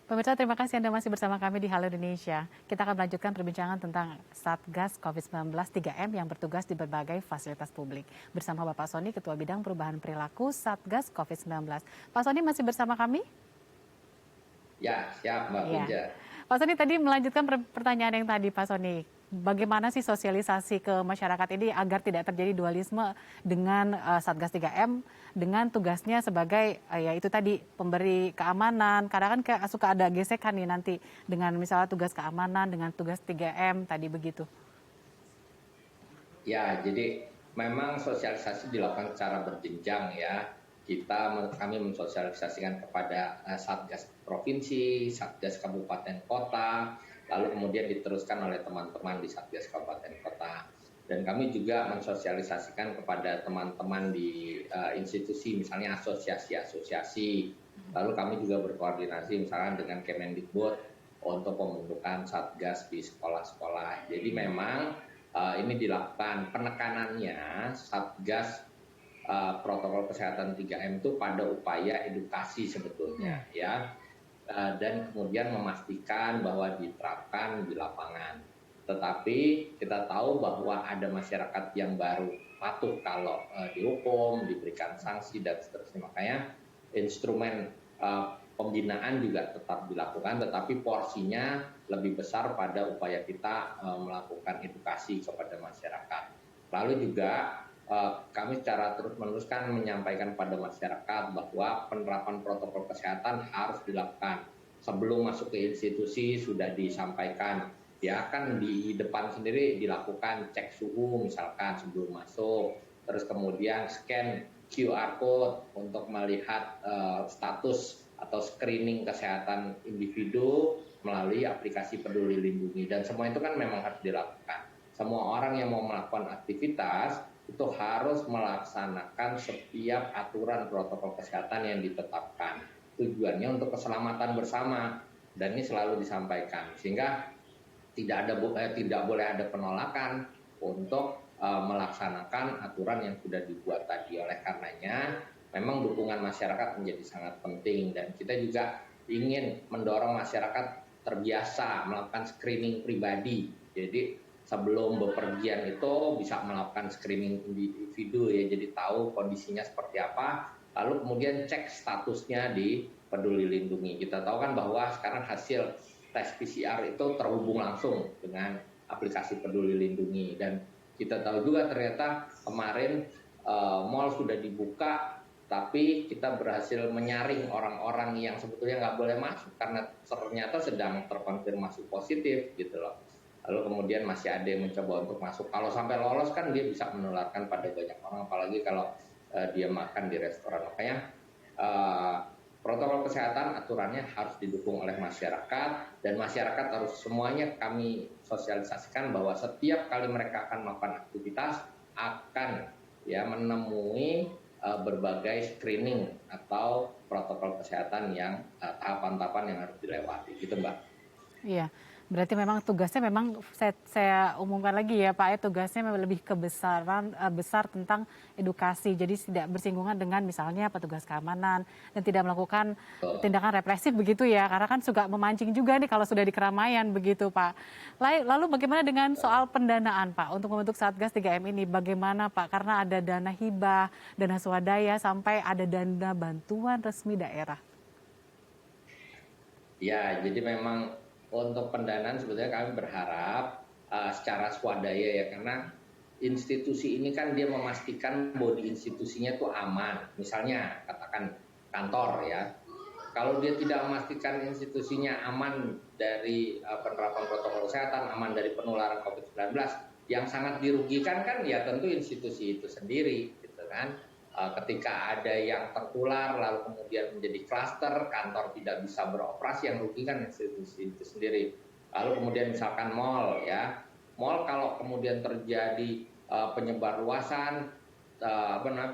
Pemirsa, terima kasih Anda masih bersama kami di Halo Indonesia. Kita akan melanjutkan perbincangan tentang Satgas COVID-19 3M yang bertugas di berbagai fasilitas publik. Bersama Bapak Sony, Ketua Bidang Perubahan Perilaku Satgas COVID-19. Pak Sony masih bersama kami? Ya, siap Mbak Iya. Punca. Pak Sony tadi melanjutkan pertanyaan yang tadi Pak Sony. Bagaimana sih sosialisasi ke masyarakat ini agar tidak terjadi dualisme dengan Satgas 3M dengan tugasnya sebagai ya itu tadi pemberi keamanan. Karena kan suka ada gesekan nih nanti dengan misalnya tugas keamanan dengan tugas 3M tadi begitu. Ya, jadi memang sosialisasi dilakukan secara berjenjang ya. Kami mensosialisasikan kepada Satgas Provinsi, Satgas Kabupaten Kota, lalu kemudian diteruskan oleh teman-teman di Satgas Kabupaten Kota. Dan kami juga mensosialisasikan kepada teman-teman di institusi, misalnya asosiasi-asosiasi. Lalu kami juga berkoordinasi misalnya dengan Kemendikbud untuk pembentukan Satgas di sekolah-sekolah. Jadi memang ini dilakukan penekanannya Satgas protokol kesehatan 3M itu pada upaya edukasi sebetulnya ya, dan kemudian memastikan bahwa diterapkan di lapangan. Tetapi kita tahu bahwa ada masyarakat yang baru patuh kalau dihukum, diberikan sanksi dan seterusnya. Makanya instrumen pembinaan juga tetap dilakukan, tetapi porsinya lebih besar pada upaya kita melakukan edukasi kepada masyarakat. Lalu juga kami secara terus-menerus kan menyampaikan pada masyarakat bahwa penerapan protokol kesehatan harus dilakukan. Sebelum masuk ke institusi sudah disampaikan, ya kan di depan sendiri dilakukan cek suhu misalkan sebelum masuk, terus kemudian scan QR code untuk melihat status atau screening kesehatan individu melalui aplikasi Peduli Lindungi, dan semua itu kan memang harus dilakukan. Semua orang yang mau melakukan aktivitas itu harus melaksanakan setiap aturan protokol kesehatan yang ditetapkan. Tujuannya untuk keselamatan bersama, dan ini selalu disampaikan sehingga tidak boleh ada penolakan untuk melaksanakan aturan yang sudah dibuat tadi. Oleh karenanya memang dukungan masyarakat menjadi sangat penting, dan kita juga ingin mendorong masyarakat terbiasa melakukan screening pribadi. Jadi sebelum bepergian itu bisa melakukan screening individu ya, jadi tahu kondisinya seperti apa, lalu kemudian cek statusnya di Peduli Lindungi. Kita tahu kan bahwa sekarang hasil tes PCR itu terhubung langsung dengan aplikasi Peduli Lindungi, dan kita tahu juga ternyata kemarin mal sudah dibuka, tapi kita berhasil menyaring orang-orang yang sebetulnya nggak boleh masuk karena ternyata sedang terkonfirmasi positif gitu loh. Lalu kemudian masih ada yang mencoba untuk masuk. Kalau sampai lolos kan dia bisa menularkan pada banyak orang, apalagi kalau dia makan di restoran. Makanya protokol kesehatan aturannya harus didukung oleh masyarakat, dan masyarakat harus semuanya kami sosialisasikan bahwa setiap kali mereka akan melakukan aktivitas akan ya menemui berbagai screening atau protokol kesehatan yang tahapan-tahapan yang harus dilewati, gitu Mbak. Iya, berarti memang tugasnya memang saya umumkan lagi ya Pak ya, tugasnya memang lebih besar tentang edukasi. Jadi tidak bersinggungan dengan misalnya petugas keamanan dan tidak melakukan tindakan represif begitu ya. Karena kan suka memancing juga nih kalau sudah di keramaian begitu Pak. Lalu bagaimana dengan soal pendanaan Pak untuk membentuk Satgas 3M ini? Bagaimana Pak? Karena ada dana hibah, dana swadaya, sampai ada dana bantuan resmi daerah. Ya, jadi memang untuk pendanaan sebetulnya kami berharap secara swadaya ya, karena institusi ini kan dia memastikan bahwa di institusinya itu aman. Misalnya katakan kantor ya, kalau dia tidak memastikan institusinya aman dari penerapan protokol kesehatan, aman dari penularan COVID-19, yang sangat dirugikan kan ya tentu institusi itu sendiri gitu kan. Ketika ada yang tertular lalu kemudian menjadi klaster, kantor tidak bisa beroperasi, yang rugi kan institusi itu sendiri. Lalu kemudian misalkan mal ya, mal kalau kemudian terjadi penyebar luasan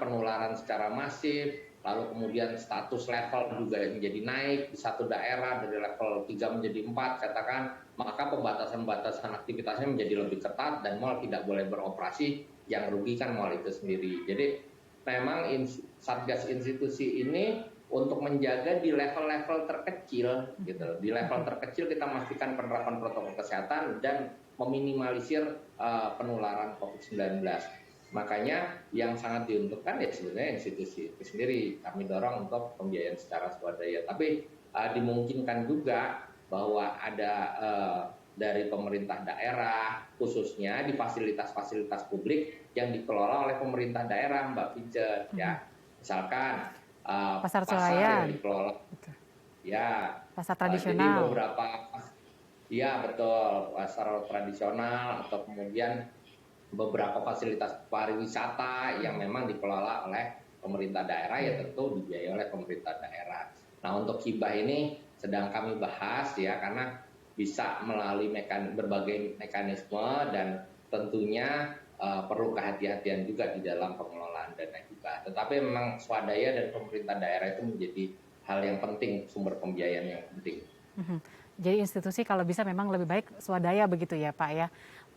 penularan secara masif, lalu kemudian status level juga menjadi naik di satu daerah dari level 3 menjadi 4 katakan, maka pembatasan-pembatasan aktivitasnya menjadi lebih ketat dan mal tidak boleh beroperasi, yang rugi kan mal itu sendiri. Jadi memang Satgas institusi ini untuk menjaga di level-level terkecil gitu. Di level terkecil kita memastikan penerapan protokol kesehatan dan meminimalisir penularan COVID-19. Makanya yang sangat diuntungkan ya sebenarnya institusi itu sendiri. Kami dorong untuk pembiayaan secara swadaya. Tapi dimungkinkan juga bahwa ada dari pemerintah daerah, khususnya di fasilitas-fasilitas publik yang dikelola oleh pemerintah daerah, Mbak Pince. Ya, misalkan Pasar pasar swalayan, yang dikelola, ya. pasar Jadi tradisional. beberapa, ya betul, pasar tradisional atau kemudian beberapa fasilitas pariwisata yang memang dikelola oleh pemerintah daerah ya tentu dibiayai oleh pemerintah daerah. Nah untuk hibah ini sedang kami bahas ya karena bisa melalui berbagai mekanisme dan tentunya perlu kehati-hatian juga di dalam pengelolaan dana hibah. Tetapi memang swadaya dan pemerintah daerah itu menjadi hal yang penting, sumber pembiayaan yang penting. Jadi institusi kalau bisa memang lebih baik swadaya begitu ya Pak ya.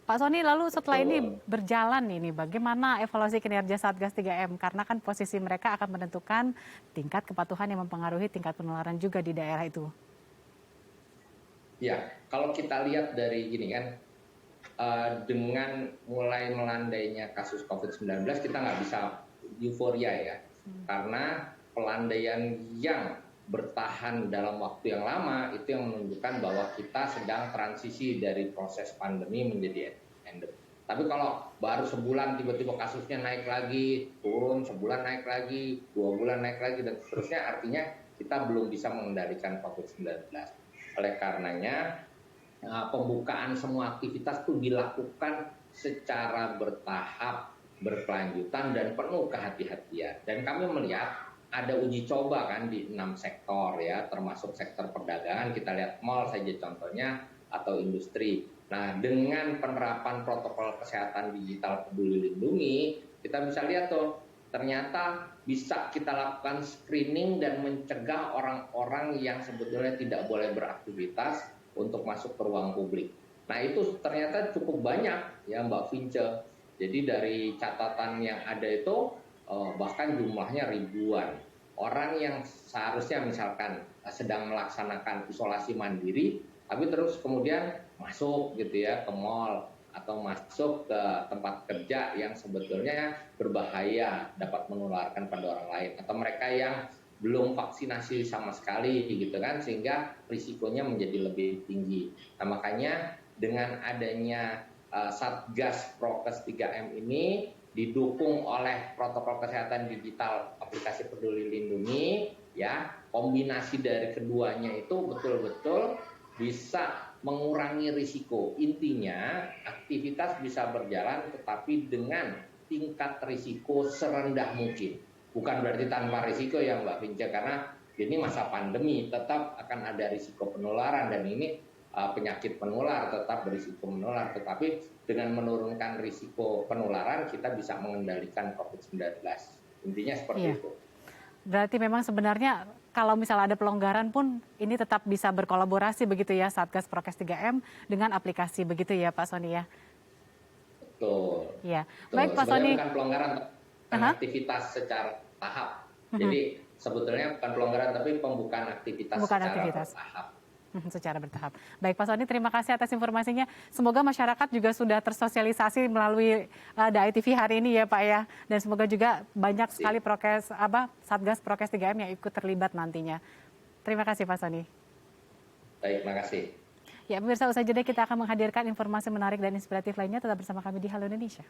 Pak Sony, lalu setelah ini Betul. berjalan ini, bagaimana evaluasi kinerja Satgas 3M? Karena kan posisi mereka akan menentukan tingkat kepatuhan yang mempengaruhi tingkat penularan juga di daerah itu. Ya, kalau kita lihat dari gini kan, dengan mulai melandainya kasus COVID-19 kita nggak bisa euforia ya, karena pelandaian yang bertahan dalam waktu yang lama itu yang menunjukkan bahwa kita sedang transisi dari proses pandemi menjadi endemi. Tapi kalau baru sebulan tiba-tiba kasusnya naik lagi, turun, sebulan naik lagi, 2 bulan naik lagi, dan seterusnya, artinya kita belum bisa mengendalikan COVID-19. Oleh karenanya, pembukaan semua aktivitas itu dilakukan secara bertahap, berkelanjutan, dan penuh kehati-hatian. Dan kami melihat ada uji coba kan di 6 sektor ya, termasuk sektor perdagangan, kita lihat mall saja contohnya, atau industri. Nah, dengan penerapan protokol kesehatan digital Peduli Lindungi, kita bisa lihat tuh, ternyata bisa kita lakukan screening dan mencegah orang-orang yang sebetulnya tidak boleh beraktivitas untuk masuk ke ruang publik. Nah, itu ternyata cukup banyak ya Mbak Vince. Jadi dari catatan yang ada itu bahkan jumlahnya ribuan. Orang yang seharusnya misalkan sedang melaksanakan isolasi mandiri, tapi terus kemudian masuk gitu ya ke mall atau masuk ke tempat kerja yang sebetulnya berbahaya, dapat menularkan pada orang lain, atau mereka yang belum vaksinasi sama sekali gitu kan, sehingga risikonya menjadi lebih tinggi. Nah, makanya dengan adanya Satgas Prokes 3M ini didukung oleh protokol kesehatan digital aplikasi Peduli Lindungi ya, kombinasi dari keduanya itu betul-betul bisa mengurangi risiko. Intinya aktivitas bisa berjalan tetapi dengan tingkat risiko serendah mungkin. Bukan berarti tanpa risiko ya Mbak Vince, karena ini masa pandemi, tetap akan ada risiko penularan, dan ini penyakit penular tetap berisiko menular. Tetapi dengan menurunkan risiko penularan kita bisa mengendalikan COVID-19. Intinya seperti itu. Berarti memang sebenarnya kalau misalnya ada pelonggaran pun ini tetap bisa berkolaborasi begitu ya Satgas Prokes 3M dengan aplikasi begitu ya Pak Sony ya. Betul. Iya. Betul. Baik Pak Sebenarnya Sony. bukan pelonggaran, aktivitas secara tahap. Jadi sebetulnya bukan pelonggaran tapi pembukaan aktivitas secara bertahap. Secara bertahap. Baik Pak Sony, terima kasih atas informasinya. Semoga masyarakat juga sudah tersosialisasi melalui DAI TV hari ini ya Pak ya. Dan semoga juga banyak sekali Satgas Prokes 3M yang ikut terlibat nantinya. Terima kasih Pak Sony. Baik, terima kasih. Ya pemirsa, usai jeda kita akan menghadirkan informasi menarik dan inspiratif lainnya. Tetap bersama kami di Halo Indonesia.